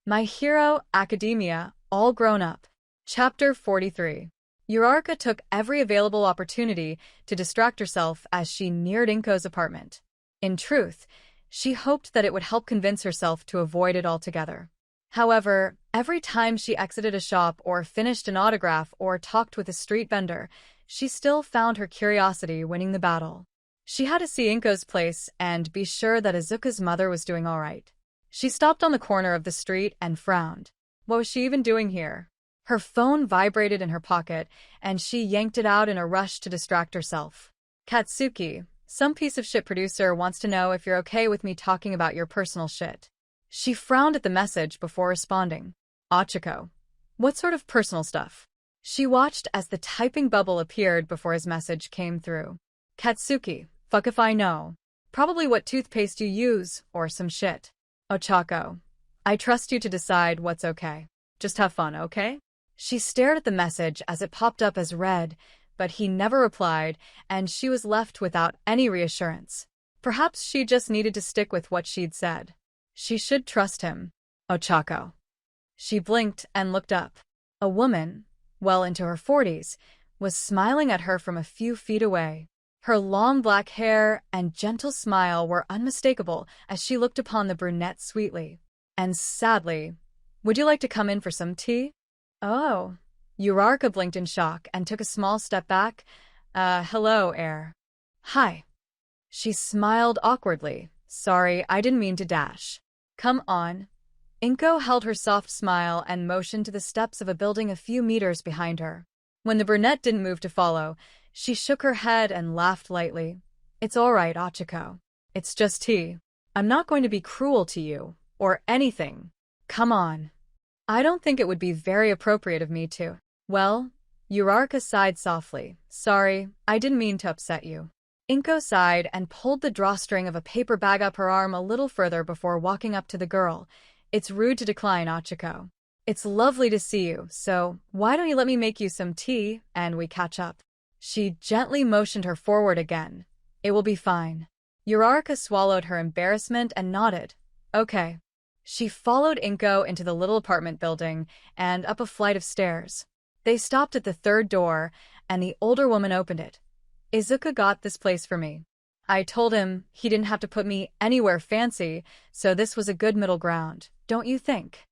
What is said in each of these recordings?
My Hero Academia, All Grown Up. Chapter 43. Uraraka took every available opportunity to distract herself as she neared Inko's apartment. In truth, she hoped that it would help convince herself to avoid it altogether. However, every time she exited a shop or finished an autograph or talked with a street vendor, she still found her curiosity winning the battle. She had to see Inko's place and be sure that Izuku's mother was doing all right. She stopped on the corner of the street and frowned. What was she even doing here? Her phone vibrated in her pocket, and she yanked it out in a rush to distract herself. Katsuki, some piece of shit producer wants to know if you're okay with me talking about your personal shit. She frowned at the message before responding. Kachako. What sort of personal stuff? She watched as the typing bubble appeared before his message came through. Katsuki, fuck if I know. Probably what toothpaste you use, or some shit. Kachako. I trust you to decide what's okay. Just have fun, okay? She stared at the message as it popped up as read, but he never replied, and she was left without any reassurance. Perhaps she just needed to stick with what she'd said. She should trust him. Kachako. She blinked and looked up. A woman, well into her 40s, was smiling at her from a few feet away. Her long black hair and gentle smile were unmistakable as she looked upon the brunette sweetly and sadly. Would you like to come in for some tea? Oh. Uraraka blinked in shock and took a small step back. Hello, Air. Hi. She smiled awkwardly. Sorry, I didn't mean to dash. Come on. Inko held her soft smile and motioned to the steps of a building a few meters behind her. When the brunette didn't move to follow, she shook her head and laughed lightly. It's all right, Kachako. It's just tea. I'm not going to be cruel to you, or anything. Come on. I don't think it would be very appropriate of me to. Well, Uraraka sighed softly. Sorry, I didn't mean to upset you. Inko sighed and pulled the drawstring of a paper bag up her arm a little further before walking up to the girl. It's rude to decline, Kachako. It's lovely to see you, so why don't you let me make you some tea, and we catch up? She gently motioned her forward again. It will be fine. Uraraka swallowed her embarrassment and nodded. Okay. She followed Inko into the little apartment building and up a flight of stairs. They stopped at the third door, and the older woman opened it. Izuku got this place for me. I told him he didn't have to put me anywhere fancy, so this was a good middle ground, don't you think?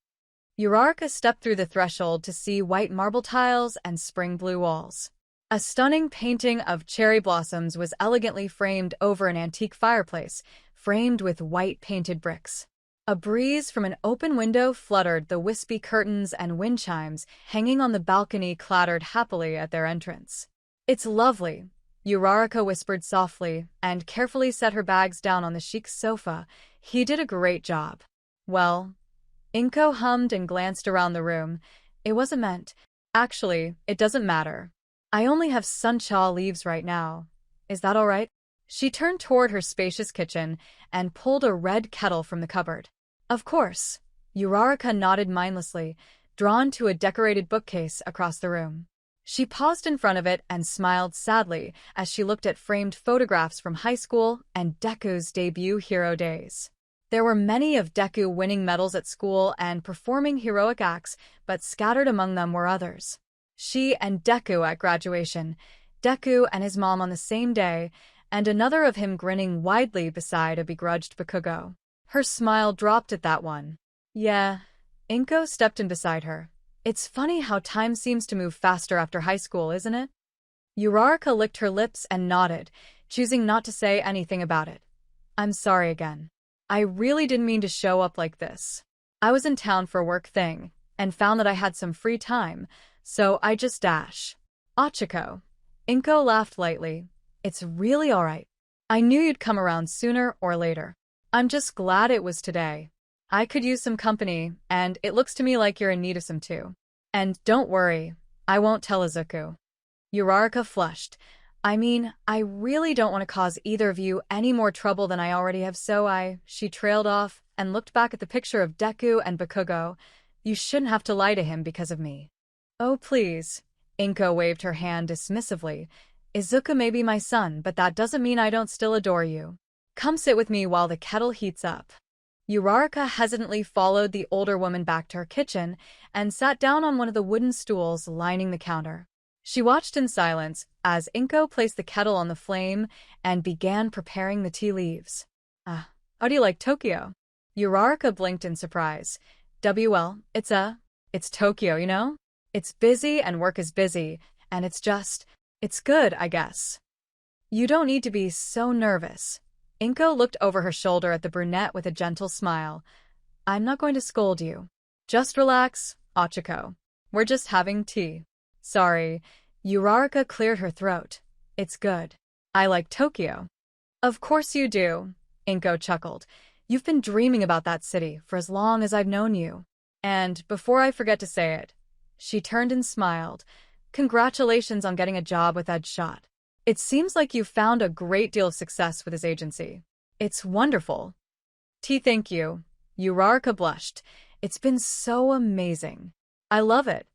Uraraka stepped through the threshold to see white marble tiles and spring blue walls. A stunning painting of cherry blossoms was elegantly framed over an antique fireplace, framed with white painted bricks. A breeze from an open window fluttered the wispy curtains, and wind chimes hanging on the balcony clattered happily at their entrance. It's lovely, Uraraka whispered softly and carefully set her bags down on the chic sofa. He did a great job. Well, Inko hummed and glanced around the room. It wasn't meant. Actually, it doesn't matter. I only have suncha leaves right now. Is that all right? She turned toward her spacious kitchen and pulled a red kettle from the cupboard. Of course. Uraraka nodded mindlessly, drawn to a decorated bookcase across the room. She paused in front of it and smiled sadly as she looked at framed photographs from high school and Deku's debut hero days. There were many of Deku winning medals at school and performing heroic acts, but scattered among them were others. She and Deku at graduation, Deku and his mom on the same day, and another of him grinning widely beside a begrudged bakugou. Her smile dropped at that one. Yeah. Inko stepped in beside her. It's funny how time seems to move faster after high school, isn't it? Uraraka licked her lips and nodded, choosing not to say anything about it. I'm sorry again. I really didn't mean to show up like this. I was in town for a work thing, and found that I had some free time, so I just dash. Kachako. Inko laughed lightly. It's really all right. I knew you'd come around sooner or later. I'm just glad it was today. I could use some company, and it looks to me like you're in need of some too. And don't worry, I won't tell Izuku. Uraraka flushed. I mean, I really don't want to cause either of you any more trouble than I already have, so She trailed off and looked back at the picture of Deku and bakugou. You shouldn't have to lie to him because of me. Oh, please. Inko waved her hand dismissively. Izuku may be my son, but that doesn't mean I don't still adore you. Come sit with me while the kettle heats up. Uraraka hesitantly followed the older woman back to her kitchen and sat down on one of the wooden stools lining the counter. She watched in silence as Inko placed the kettle on the flame and began preparing the tea leaves. How do you like Tokyo? Uraraka blinked in surprise. Well, it's Tokyo, you know? It's busy and work is busy, and it's good, I guess. You don't need to be so nervous. Inko looked over her shoulder at the brunette with a gentle smile. I'm not going to scold you. Just relax, Ochiko. We're just having tea. Sorry. Uraraka cleared her throat. It's good. I like Tokyo. Of course you do, Inko chuckled. You've been dreaming about that city for as long as I've known you. And before I forget to say it, she turned and smiled. Congratulations on getting a job with Ed Shot. It seems like you've found a great deal of success with his agency. It's wonderful. Thank you. Uraraka blushed. It's been so amazing. I love it.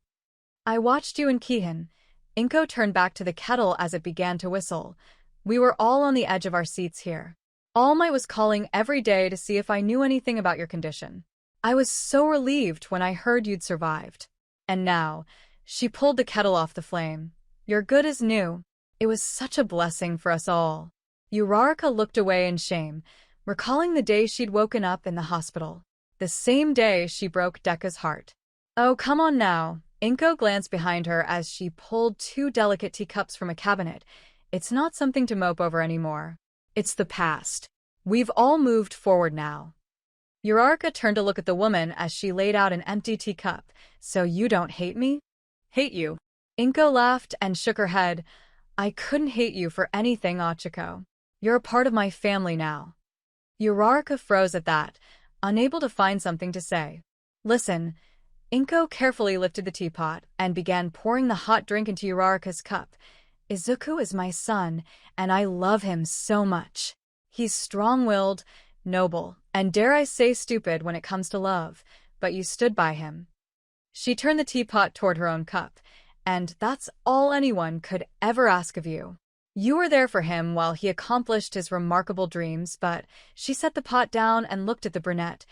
I watched you and Kihan. Inko turned back to the kettle as it began to whistle. We were all on the edge of our seats here. All Might was calling every day to see if I knew anything about your condition. I was so relieved when I heard you'd survived. And now, she pulled the kettle off the flame. You're good as new. It was such a blessing for us all. Uraraka looked away in shame, recalling the day she'd woken up in the hospital. The same day she broke Dekka's heart. Oh, come on now. Inko glanced behind her as she pulled two delicate teacups from a cabinet. It's not something to mope over anymore. It's the past. We've all moved forward now. Uraraka turned to look at the woman as she laid out an empty teacup. So you don't hate me? Hate you? Inko laughed and shook her head. I couldn't hate you for anything, Ochiko. You're a part of my family now. Uraraka froze at that, unable to find something to say. Listen, Inko carefully lifted the teapot and began pouring the hot drink into Uraraka's cup. Izuku is my son, and I love him so much. He's strong-willed, noble, and dare I say stupid when it comes to love, but you stood by him. She turned the teapot toward her own cup, and that's all anyone could ever ask of you. You were there for him while he accomplished his remarkable dreams, but she set the pot down and looked at the brunette.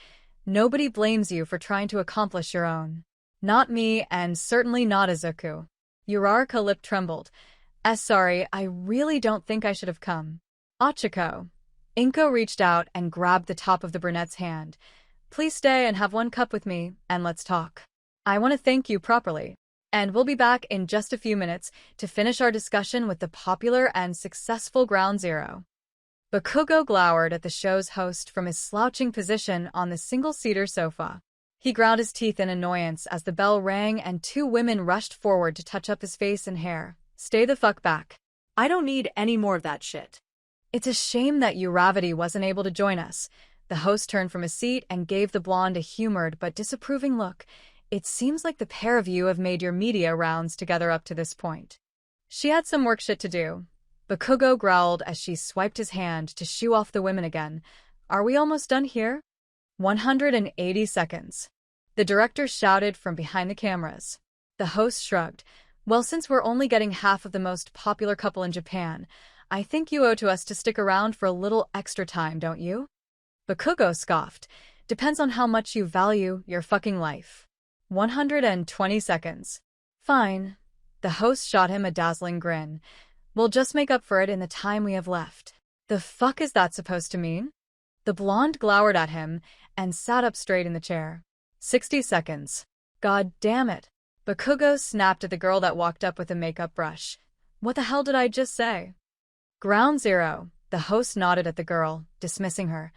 Nobody blames you for trying to accomplish your own. Not me, and certainly not Izuku. Uraraka's lip trembled. Sorry, I really don't think I should have come. Ochiko. Inko reached out and grabbed the top of the brunette's hand. Please stay and have one cup with me, and let's talk. I want to thank you properly. And we'll be back in just a few minutes to finish our discussion with the popular and successful Ground Zero. Bakugou glowered at the show's host from his slouching position on the single-seater sofa. He ground his teeth in annoyance as the bell rang and two women rushed forward to touch up his face and hair. Stay the fuck back. I don't need any more of that shit. It's a shame that Uravati wasn't able to join us. The host turned from his seat and gave the blonde a humored but disapproving look. It seems like the pair of you have made your media rounds together up to this point. She had some work shit to do. Bakugou growled as she swiped his hand to shoo off the women again. Are we almost done here? 180 seconds. The director shouted from behind the cameras. The host shrugged. Well, since we're only getting half of the most popular couple in Japan, I think you owe to us to stick around for a little extra time, don't you? Bakugou scoffed. Depends on how much you value your fucking life. 120 seconds. Fine. The host shot him a dazzling grin. We'll just make up for it in the time we have left. The fuck is that supposed to mean? The blonde glowered at him and sat up straight in the chair. 60 seconds. God damn it. Bakugou snapped at the girl that walked up with a makeup brush. What the hell did I just say? Ground Zero. The host nodded at the girl, dismissing her.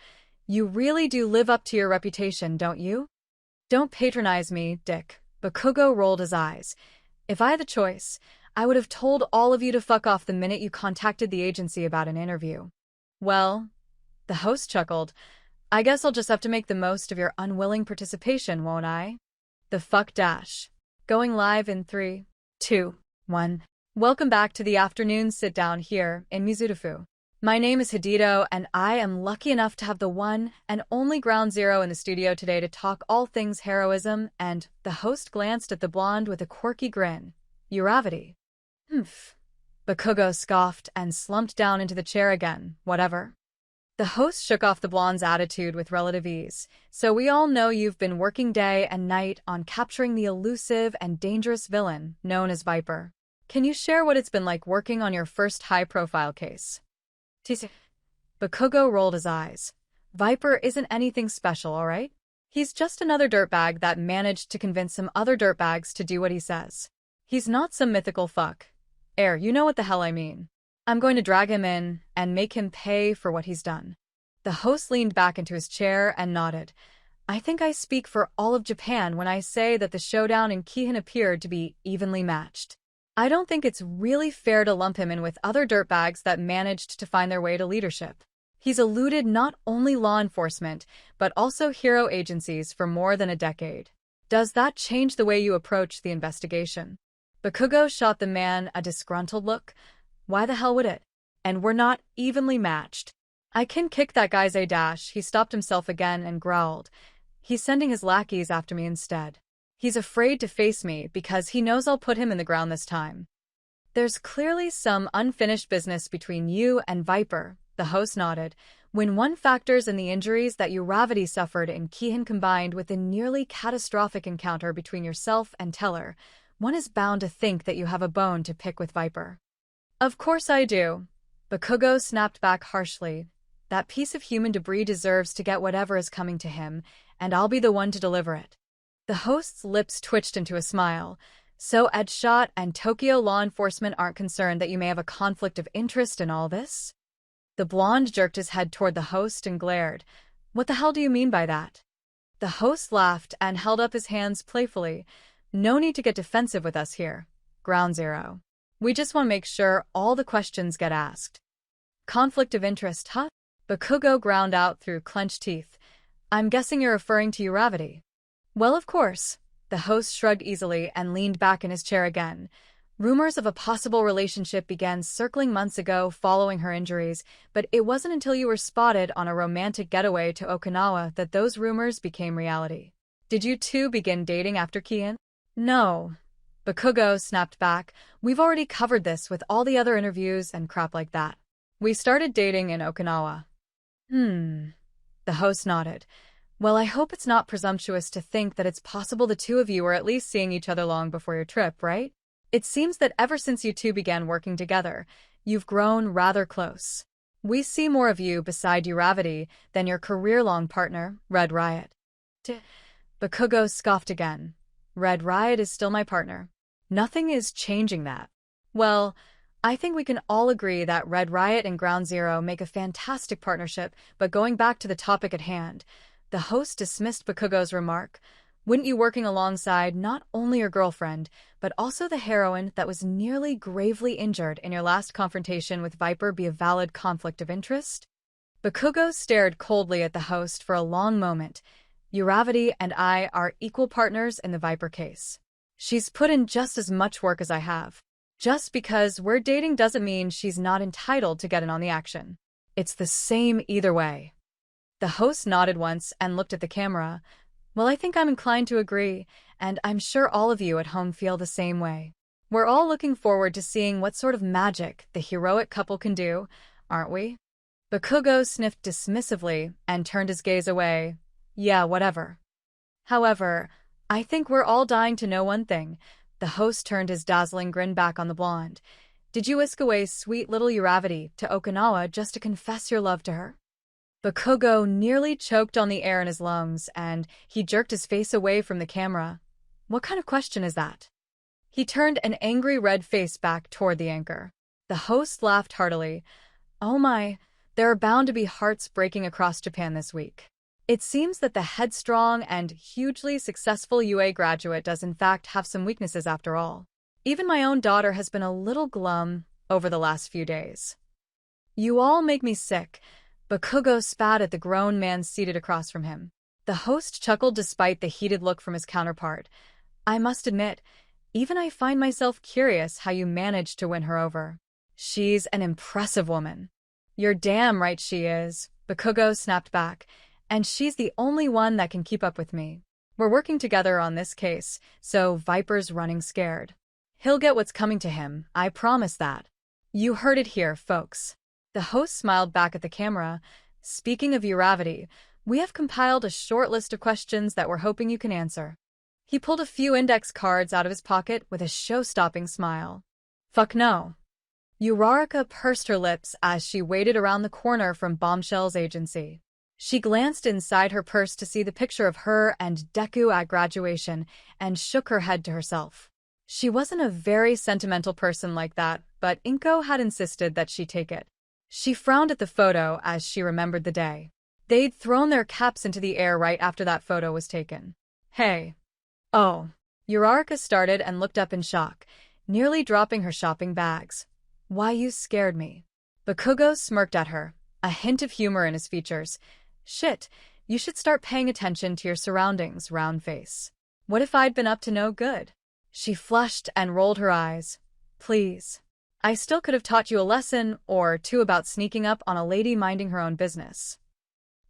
You really do live up to your reputation, don't you? Don't patronize me, Dick. Bakugou rolled his eyes. If I had the choice, I would have told all of you to fuck off the minute you contacted the agency about an interview. Well, the host chuckled. I guess I'll just have to make the most of your unwilling participation, won't I? The fuck dash. Going live in 3, 2, 1. Welcome back to the afternoon sit-down here in Mizurufu. My name is Hidito, and I am lucky enough to have the one and only Ground Zero in the studio today to talk all things heroism, and the host glanced at the blonde with a quirky grin. Uravati. Bakugou scoffed and slumped down into the chair again. Whatever. The host shook off the blonde's attitude with relative ease. So we all know you've been working day and night on capturing the elusive and dangerous villain known as Viper. Can you share what it's been like working on your first high-profile case? Bakugou rolled his eyes. Viper isn't anything special, all right? He's just another dirtbag that managed to convince some other dirtbags to do what he says. He's not some mythical fuck. You know what the hell I mean. I'm going to drag him in and make him pay for what he's done. The host leaned back into his chair and nodded. I think I speak for all of Japan when I say that the showdown in Keihan appeared to be evenly matched. I don't think it's really fair to lump him in with other dirtbags that managed to find their way to leadership. He's eluded not only law enforcement, but also hero agencies for more than a decade. Does that change the way you approach the investigation? Bakugou shot the man a disgruntled look. Why the hell would it? And we're not evenly matched. I can kick that guy's a-dash. He stopped himself again and growled. He's sending his lackeys after me instead. He's afraid to face me because he knows I'll put him in the ground this time. There's clearly some unfinished business between you and Viper, the host nodded. When one factors in the injuries that Uravity suffered in Keihan combined with a nearly catastrophic encounter between yourself and Teller, one is bound to think that you have a bone to pick with Viper. Of course I do. Bakugou snapped back harshly. That piece of human debris deserves to get whatever is coming to him, and I'll be the one to deliver it. The host's lips twitched into a smile. So Edshot and Tokyo law enforcement aren't concerned that you may have a conflict of interest in all this? The blonde jerked his head toward the host and glared. What the hell do you mean by that? The host laughed and held up his hands playfully. No need to get defensive with us here. Ground Zero. We just want to make sure all the questions get asked. Conflict of interest, huh? Bakugou ground out through clenched teeth. I'm guessing you're referring to Uravity. Well, of course. The host shrugged easily and leaned back in his chair again. Rumors of a possible relationship began circling months ago following her injuries, but it wasn't until you were spotted on a romantic getaway to Okinawa that those rumors became reality. Did you two begin dating after Keihan? No. Bakugou snapped back. We've already covered this with all the other interviews and crap like that. We started dating in Okinawa. The host nodded. Well, I hope it's not presumptuous to think that it's possible the two of you were at least seeing each other long before your trip, right? It seems that ever since you two began working together, you've grown rather close. We see more of you beside Uravity than your career-long partner, Red Riot. Bakugou scoffed again. Red Riot is still my partner. Nothing is changing that. Well, I think we can all agree that Red Riot and Ground Zero make a fantastic partnership, but going back to the topic at hand, the host dismissed Bakugou's remark. Wouldn't you working alongside not only your girlfriend, but also the heroine that was nearly gravely injured in your last confrontation with Viper be a valid conflict of interest? Bakugou stared coldly at the host for a long moment. Uravity and I are equal partners in the Viper case. She's put in just as much work as I have. Just because we're dating doesn't mean she's not entitled to get in on the action. It's the same either way. The host nodded once and looked at the camera. Well, I think I'm inclined to agree, and I'm sure all of you at home feel the same way. We're all looking forward to seeing what sort of magic the heroic couple can do, aren't we? Bakugou sniffed dismissively and turned his gaze away. Yeah, whatever. However, I think we're all dying to know one thing. The host turned his dazzling grin back on the blonde. Did you whisk away sweet little Uravity to Okinawa just to confess your love to her? Bakugou nearly choked on the air in his lungs, and he jerked his face away from the camera. What kind of question is that? He turned an angry red face back toward the anchor. The host laughed heartily. Oh my, there are bound to be hearts breaking across Japan this week. It seems that the headstrong and hugely successful UA graduate does in fact have some weaknesses after all. Even my own daughter has been a little glum over the last few days. You all make me sick. Bakugou spat at the grown man seated across from him. The host chuckled despite the heated look from his counterpart. I must admit, even I find myself curious how you managed to win her over. She's an impressive woman. You're damn right she is, Bakugou snapped back, and she's the only one that can keep up with me. We're working together on this case, so Viper's running scared. He'll get what's coming to him, I promise that. You heard it here, folks. The host smiled back at the camera. Speaking of Uravity, we have compiled a short list of questions that we're hoping you can answer. He pulled a few index cards out of his pocket with a show-stopping smile. Fuck no. Uraraka pursed her lips as she waited around the corner from Bombshell's agency. She glanced inside her purse to see the picture of her and Deku at graduation and shook her head to herself. She wasn't a very sentimental person like that, but Inko had insisted that she take it. She frowned at the photo as she remembered the day. They'd thrown their caps into the air right after that photo was taken. Hey. Oh. Uraraka started and looked up in shock, nearly dropping her shopping bags. Why, you scared me. Bakugou smirked at her, a hint of humor in his features. Shit, you should start paying attention to your surroundings, round face. What if I'd been up to no good? She flushed and rolled her eyes. Please. I still could have taught you a lesson or two about sneaking up on a lady minding her own business.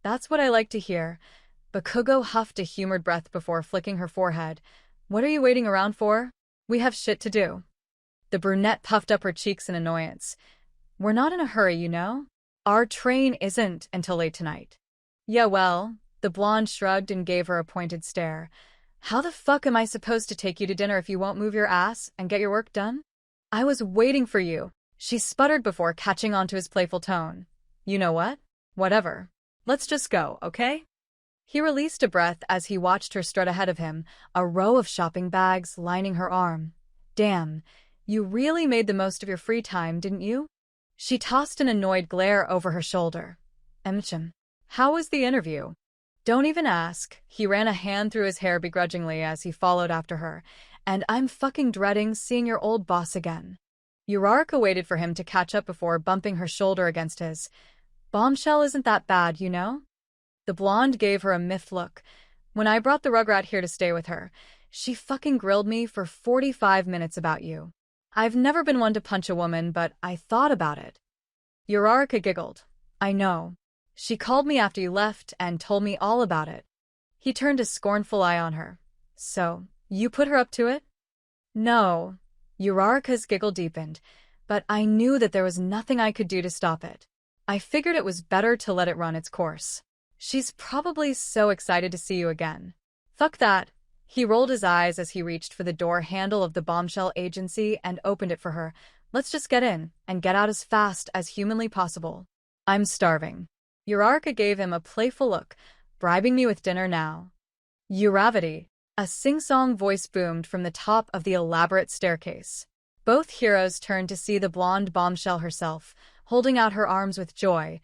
That's what I like to hear. Bakugou huffed a humored breath before flicking her forehead. What are you waiting around for? We have shit to do. The brunette puffed up her cheeks in annoyance. We're not in a hurry, you know? Our train isn't until late tonight. Yeah, well, the blonde shrugged and gave her a pointed stare. How the fuck am I supposed to take you to dinner if you won't move your ass and get your work done? I was waiting for you, she sputtered before catching on to his playful tone. You know what? Whatever. Let's just go, okay? He released a breath as he watched her strut ahead of him, a row of shopping bags lining her arm. Damn, you really made the most of your free time, didn't you? She tossed an annoyed glare over her shoulder. How was the interview? Don't even ask. He ran a hand through his hair begrudgingly as he followed after her. And I'm fucking dreading seeing your old boss again. Uraraka waited for him to catch up before bumping her shoulder against his. Bombshell isn't that bad, you know? The blonde gave her a miffed look. When I brought the rugrat here to stay with her, she fucking grilled me for 45 minutes about you. I've never been one to punch a woman, but I thought about it. Uraraka giggled. I know. She called me after you left and told me all about it. He turned a scornful eye on her. So, you put her up to it? No. Uraraka's giggle deepened, but I knew that there was nothing I could do to stop it. I figured it was better to let it run its course. She's probably so excited to see you again. Fuck that. He rolled his eyes as he reached for the door handle of the Bombshell agency and opened it for her. Let's just get in and get out as fast as humanly possible. I'm starving. Uraraka gave him a playful look, bribing me with dinner now. Uravity. A sing-song voice boomed from the top of the elaborate staircase. Both heroes turned to see the blonde Bombshell herself, holding out her arms with joy.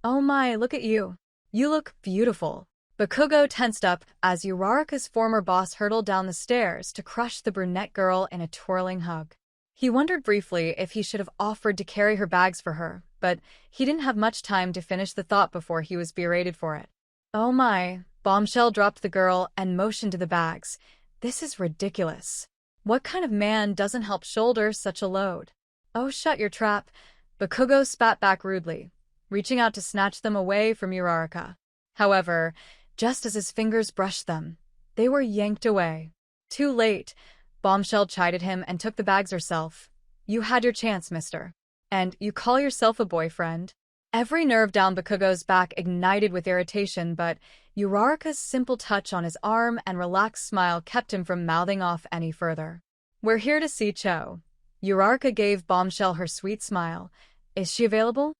Oh my, look at you. You look beautiful. Bakugou tensed up as Uraraka's former boss hurtled down the stairs to crush the brunette girl in a twirling hug. He wondered briefly if he should have offered to carry her bags for her, but he didn't have much time to finish the thought before he was berated for it. Oh my, Bombshell dropped the girl and motioned to the bags. This is ridiculous. What kind of man doesn't help shoulder such a load? Oh, shut your trap. Bakugou spat back rudely, reaching out to snatch them away from Uraraka. However, just as his fingers brushed them, they were yanked away. Too late. Bombshell chided him and took the bags herself. You had your chance, mister. And you call yourself a boyfriend? Every nerve down Bakugou's back ignited with irritation, but Uraraka's simple touch on his arm and relaxed smile kept him from mouthing off any further. We're here to see Cho. Uraraka gave Bombshell her sweet smile. Is she available?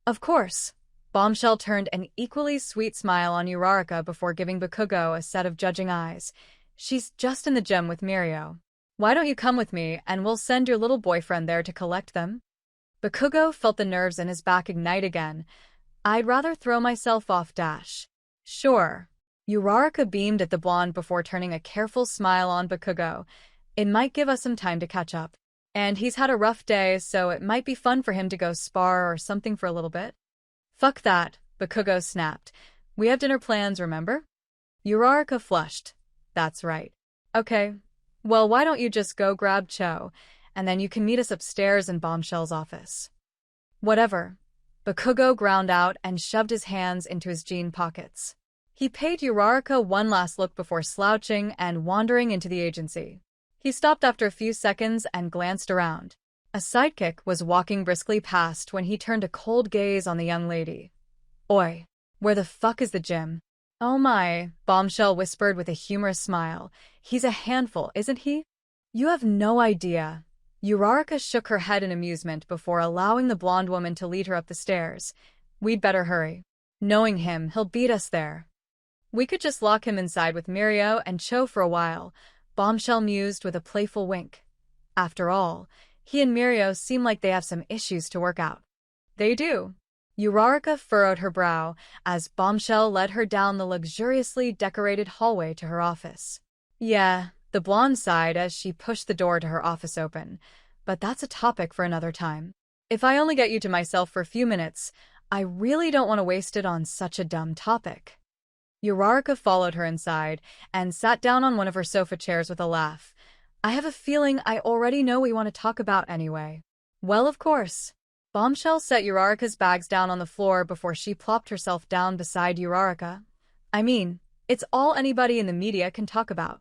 Of course. Bombshell turned an equally sweet smile on Uraraka before giving Bakugou a set of judging eyes. She's just in the gym with Mirio. Why don't you come with me and we'll send your little boyfriend there to collect them? Bakugou felt the nerves in his back ignite again. I'd rather throw myself off dash. Sure. Uraraka beamed at the blonde before turning a careful smile on Bakugou. It might give us some time to catch up. And he's had a rough day, so it might be fun for him to go spar or something for a little bit. Fuck that, Bakugou snapped. We have dinner plans, remember? Uraraka flushed. That's right. Okay. Well, why don't you just go grab Cho, and then you can meet us upstairs in Bombshell's office. Whatever. Bakugou ground out and shoved his hands into his jean pockets. He paid Uraraka one last look before slouching and wandering into the agency. He stopped after a few seconds and glanced around. A sidekick was walking briskly past when he turned a cold gaze on the young lady. Oi. Where the fuck is the gym? Oh my, Bombshell whispered with a humorous smile. He's a handful, isn't he? You have no idea. Uraraka shook her head in amusement before allowing the blonde woman to lead her up the stairs. We'd better hurry. Knowing him, he'll beat us there. We could just lock him inside with Mirio and Cho for a while, Bombshell mused with a playful wink. After all, he and Mirio seem like they have some issues to work out. They do. Uraraka furrowed her brow as Bombshell led her down the luxuriously decorated hallway to her office. Yeah, the blonde sighed as she pushed the door to her office open. But that's a topic for another time. If I only get you to myself for a few minutes, I really don't want to waste it on such a dumb topic. Uraraka followed her inside and sat down on one of her sofa chairs with a laugh. I have a feeling I already know what we want to talk about anyway. Well, of course. Bombshell set Uraraka's bags down on the floor before she plopped herself down beside Uraraka. I mean, it's all anybody in the media can talk about.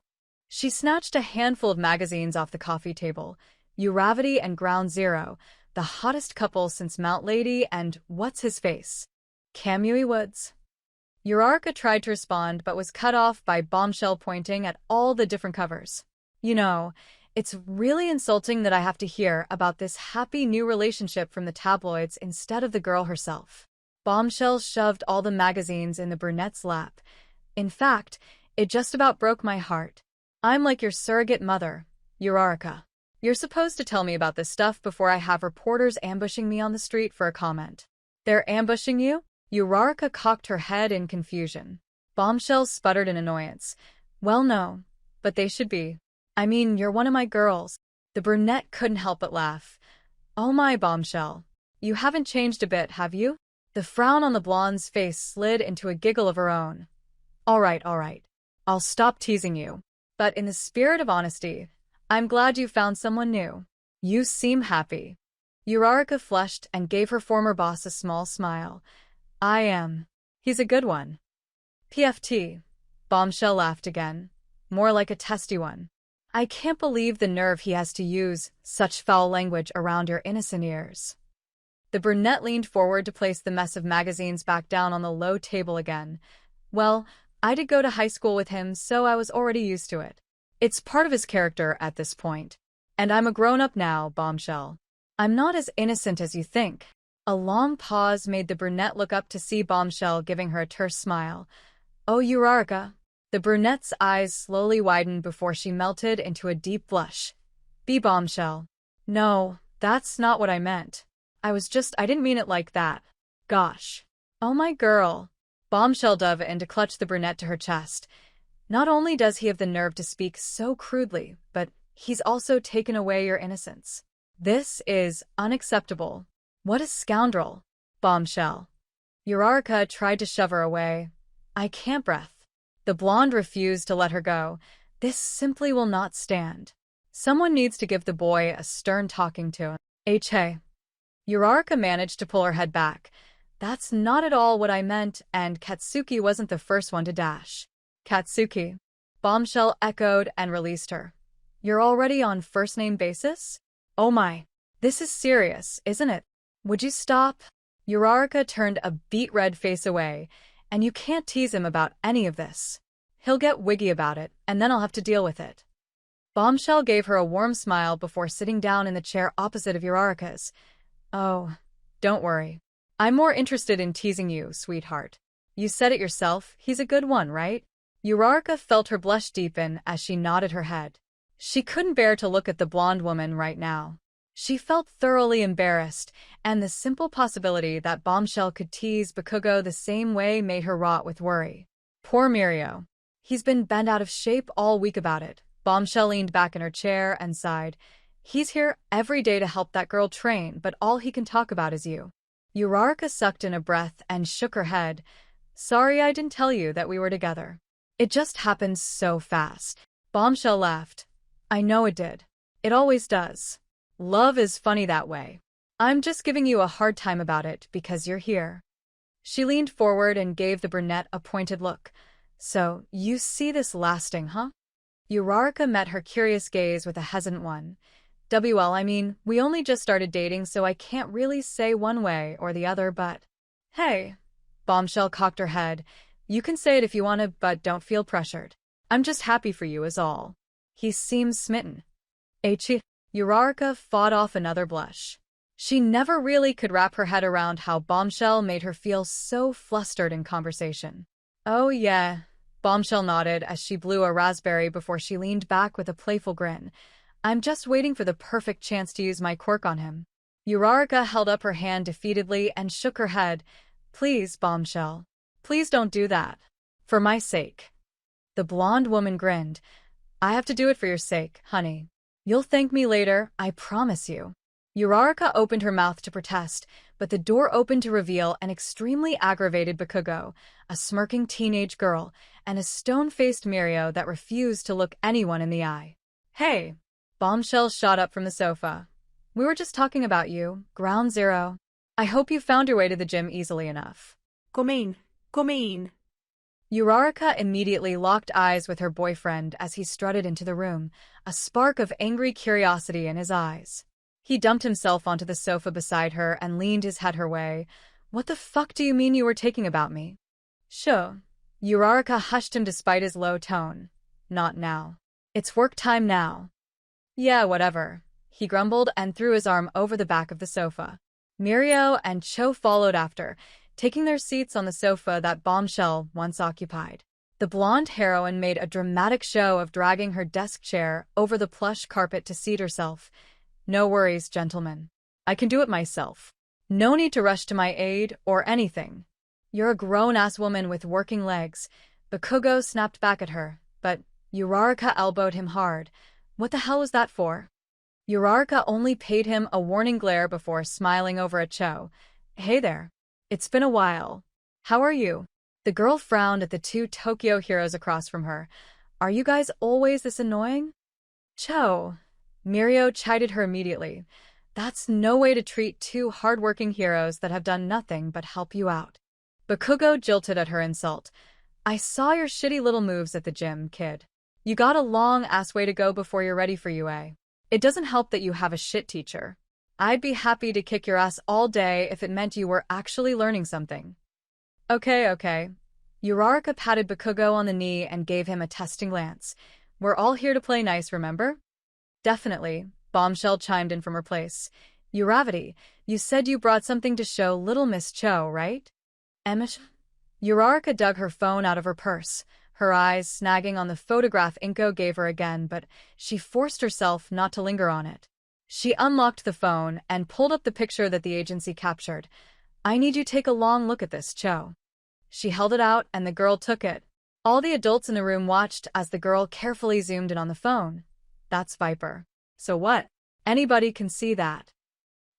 She snatched a handful of magazines off the coffee table. Uravity and Ground Zero, the hottest couple since Mount Lady and What's His Face? Kamui Woods. Uraraka tried to respond but was cut off by Bombshell pointing at all the different covers. You know, it's really insulting that I have to hear about this happy new relationship from the tabloids instead of the girl herself. Bombshell shoved all the magazines in the brunette's lap. In fact, it just about broke my heart. I'm like your surrogate mother, Uraraka. You're supposed to tell me about this stuff before I have reporters ambushing me on the street for a comment. They're ambushing you? Uraraka cocked her head in confusion. Bombshell sputtered in annoyance. Well, no, but they should be. I mean, you're one of my girls. The brunette couldn't help but laugh. Oh my, Bombshell. You haven't changed a bit, have you? The frown on the blonde's face slid into a giggle of her own. All right. I'll stop teasing you. But in the spirit of honesty, I'm glad you found someone new. You seem happy. Uraraka flushed and gave her former boss a small smile. I am. He's a good one. PFT. Bombshell laughed again. More like a testy one. I can't believe the nerve he has to use such foul language around your innocent ears. The brunette leaned forward to place the mess of magazines back down on the low table again. Well, I did go to high school with him, so I was already used to it. It's part of his character at this point. And I'm a grown-up now, Bombshell. I'm not as innocent as you think. A long pause made the brunette look up to see Bombshell giving her a terse smile. Oh, Uraraka. The brunette's eyes slowly widened before she melted into a deep blush. Be Bombshell. No, that's not what I meant. I didn't mean it like that. Gosh. Oh my girl. Bombshell dove in to clutch the brunette to her chest. Not only does he have the nerve to speak so crudely, but he's also taken away your innocence. This is unacceptable. What a scoundrel. Bombshell. Uraraka tried to shove her away. I can't breath. The blonde refused to let her go. This simply will not stand. Someone needs to give the boy a stern talking to. Hey. Uraraka managed to pull her head back. That's not at all what I meant, and Katsuki wasn't the first one to dash. Katsuki. Bombshell echoed and released her. You're already on first-name basis? Oh my. This is serious, isn't it? Would you stop? Uraraka turned a beet-red face away, and you can't tease him about any of this. He'll get wiggy about it, and then I'll have to deal with it. Bombshell gave her a warm smile before sitting down in the chair opposite of Uraraka's. Oh, don't worry. I'm more interested in teasing you, sweetheart. You said it yourself, he's a good one, right? Uraraka felt her blush deepen as she nodded her head. She couldn't bear to look at the blonde woman right now. She felt thoroughly embarrassed, and the simple possibility that Bombshell could tease Bakugou the same way made her rot with worry. Poor Mirio. He's been bent out of shape all week about it. Bombshell leaned back in her chair and sighed. He's here every day to help that girl train, but all he can talk about is you. Uraraka sucked in a breath and shook her head. Sorry I didn't tell you that we were together. It just happened so fast. Bombshell laughed. I know it did. It always does. Love is funny that way. I'm just giving you a hard time about it because you're here. She leaned forward and gave the brunette a pointed look. So, you see this lasting, huh? Uraraka met her curious gaze with a hesitant one. I mean, we only just started dating, so I can't really say one way or the other, but... Hey, Bombshell cocked her head. You can say it if you want to, but don't feel pressured. I'm just happy for you is all. He seems smitten. Aichi. Uraraka fought off another blush. She never really could wrap her head around how Bombshell made her feel so flustered in conversation. Oh yeah. Bombshell nodded as she blew a raspberry before she leaned back with a playful grin. I'm just waiting for the perfect chance to use my quirk on him. Uraraka held up her hand defeatedly and shook her head. Please, Bombshell. Please don't do that. For my sake. The blonde woman grinned. I have to do it for your sake, honey. You'll thank me later, I promise you. Uraraka opened her mouth to protest, but the door opened to reveal an extremely aggravated bakugou, a smirking teenage girl, and a stone-faced Mirio that refused to look anyone in the eye. Hey! Bombshell shot up from the sofa. We were just talking about you, Ground Zero. I hope you found your way to the gym easily enough. Come in. Uraraka immediately locked eyes with her boyfriend as he strutted into the room, a spark of angry curiosity in his eyes. He dumped himself onto the sofa beside her and leaned his head her way. What the fuck do you mean you were taking about me? Sure. Uraraka hushed him despite his low tone. Not now. It's work time now. Yeah, whatever. He grumbled and threw his arm over the back of the sofa. Mirio and Cho followed after, taking their seats on the sofa that Bombshell once occupied. The blonde heroine made a dramatic show of dragging her desk chair over the plush carpet to seat herself. No worries, gentlemen. I can do it myself. No need to rush to my aid or anything. You're a grown-ass woman with working legs. Bakugou snapped back at her, but Uraraka elbowed him hard. What the hell was that for? Uraraka only paid him a warning glare before smiling over at Cho. Hey there. It's been a while. How are you? The girl frowned at the two Tokyo heroes across from her. Are you guys always this annoying? Cho. Mirio chided her immediately. That's no way to treat two hard-working heroes that have done nothing but help you out. Bakugou jilted at her insult. I saw your shitty little moves at the gym, kid. You got a long-ass way to go before you're ready for UA. It doesn't help that you have a shit teacher. I'd be happy to kick your ass all day if it meant you were actually learning something. Okay. Uraraka patted Bakugou on the knee and gave him a testing glance. We're all here to play nice, remember? Definitely, Bombshell chimed in from her place. Uravity, you said you brought something to show little Miss Cho, right? Emish? Uraraka dug her phone out of her purse, her eyes snagging on the photograph Inko gave her again, but she forced herself not to linger on it. She unlocked the phone and pulled up the picture that the agency captured. I need you to take a long look at this, Cho. She held it out and the girl took it. All the adults in the room watched as the girl carefully zoomed in on the phone. That's Viper. So what? Anybody can see that.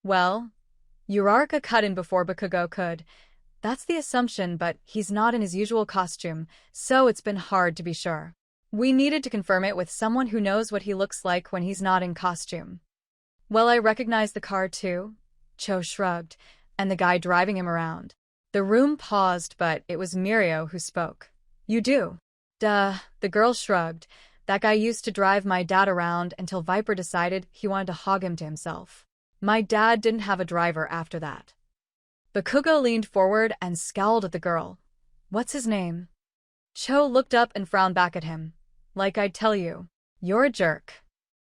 Well, Uraraka cut in before Bakugou could. That's the assumption, but he's not in his usual costume, so it's been hard to be sure. We needed to confirm it with someone who knows what he looks like when he's not in costume. Well, I recognize the car too, Cho shrugged, and the guy driving him around. The room paused, but it was Mirio who spoke. You do? Duh, the girl shrugged. That guy used to drive my dad around until Viper decided he wanted to hog him to himself. My dad didn't have a driver after that. Bakugou leaned forward and scowled at the girl. What's his name? Cho looked up and frowned back at him. Like I'd tell you. You're a jerk.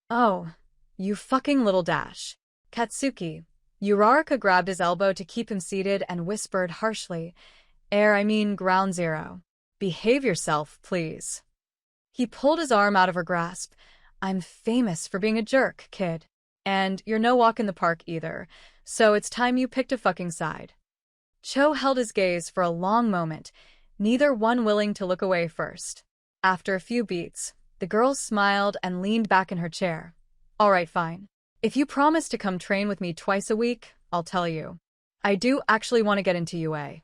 Oh, you fucking little dash. Katsuki. Uraraka grabbed his elbow to keep him seated and whispered harshly. Ground Zero. Behave yourself, please. He pulled his arm out of her grasp. I'm famous for being a jerk, kid. And you're no walk in the park either, so it's time you picked a fucking side. Cho held his gaze for a long moment, neither one willing to look away first. After a few beats, the girl smiled and leaned back in her chair. All right, fine. If you promise to come train with me twice a week, I'll tell you. I do actually want to get into UA.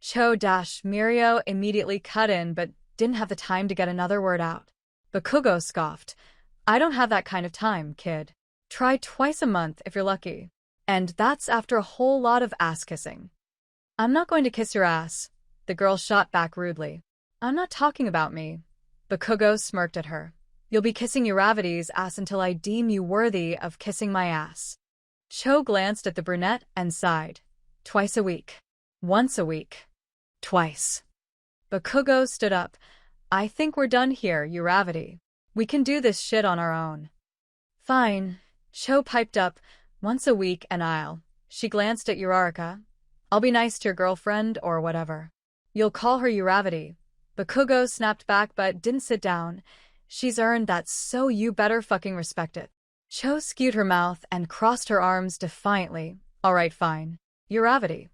Mirio immediately cut in but didn't have the time to get another word out. Bakugou scoffed. I don't have that kind of time, kid. Try twice a month if you're lucky. And that's after a whole lot of ass-kissing. I'm not going to kiss your ass, the girl shot back rudely. I'm not talking about me. Bakugou smirked at her. You'll be kissing Uravity's ass until I deem you worthy of kissing my ass. Cho glanced at the brunette and sighed. Twice a week. Once a week. Twice. Bakugou stood up. I think we're done here, Uravity. We can do this shit on our own. Fine. Cho piped up. Once a week and She glanced at Uraraka. I'll be nice to your girlfriend or whatever. You'll call her Uravity. Bakugou snapped back but didn't sit down. She's earned that, so you better fucking respect it. Cho skewed her mouth and crossed her arms defiantly. Alright, fine. Uravity.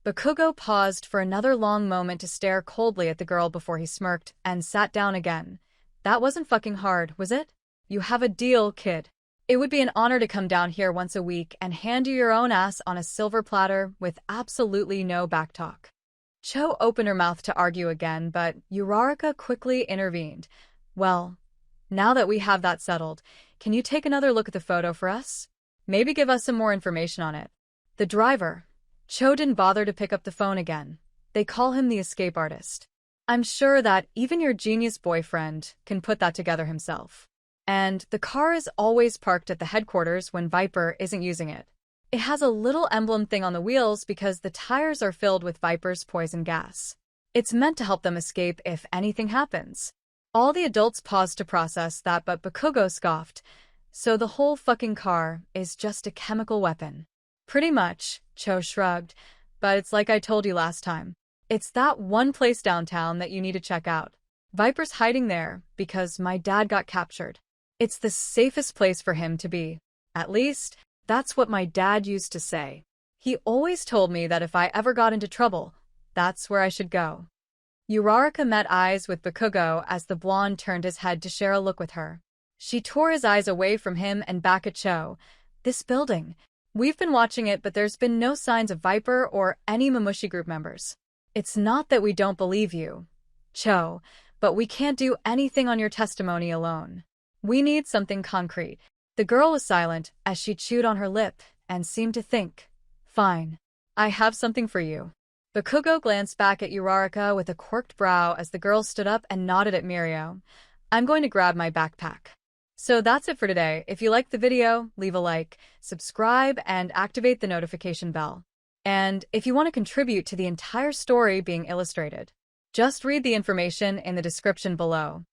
Bakugou paused for another long moment to stare coldly at the girl before he smirked and sat down again. That wasn't fucking hard, was it? You have a deal, kid. It would be an honor to come down here once a week and hand you your own ass on a silver platter with absolutely no backtalk. Cho opened her mouth to argue again, but Uraraka quickly intervened. Well, now that we have that settled, can you take another look at the photo for us? Maybe give us some more information on it. The driver. Cho didn't bother to pick up the phone again. They call him the escape artist. I'm sure that even your genius boyfriend can put that together himself. And the car is always parked at the headquarters when Viper isn't using it. It has a little emblem thing on the wheels because the tires are filled with Viper's poison gas. It's meant to help them escape if anything happens. All the adults paused to process that, but Bakugou scoffed. So the whole fucking car is just a chemical weapon. Pretty much, Cho shrugged, but it's like I told you last time. It's that one place downtown that you need to check out. Viper's hiding there because my dad got captured. It's the safest place for him to be. At least, that's what my dad used to say. He always told me that if I ever got into trouble, that's where I should go. Uraraka met eyes with Bakugou as the blonde turned his head to share a look with her. She tore his eyes away from him and back at Cho. This building. We've been watching it, but there's been no signs of Viper or any Mamushi group members. It's not that we don't believe you, Cho, but we can't do anything on your testimony alone. We need something concrete. The girl was silent as she chewed on her lip and seemed to think. Fine. I have something for you. Bakugou glanced back at Uraraka with a quirked brow as the girl stood up and nodded at Mirio. I'm going to grab my backpack. So that's it for today. If you liked the video, leave a like, subscribe, and activate the notification bell. And if you want to contribute to the entire story being illustrated, just read the information in the description below.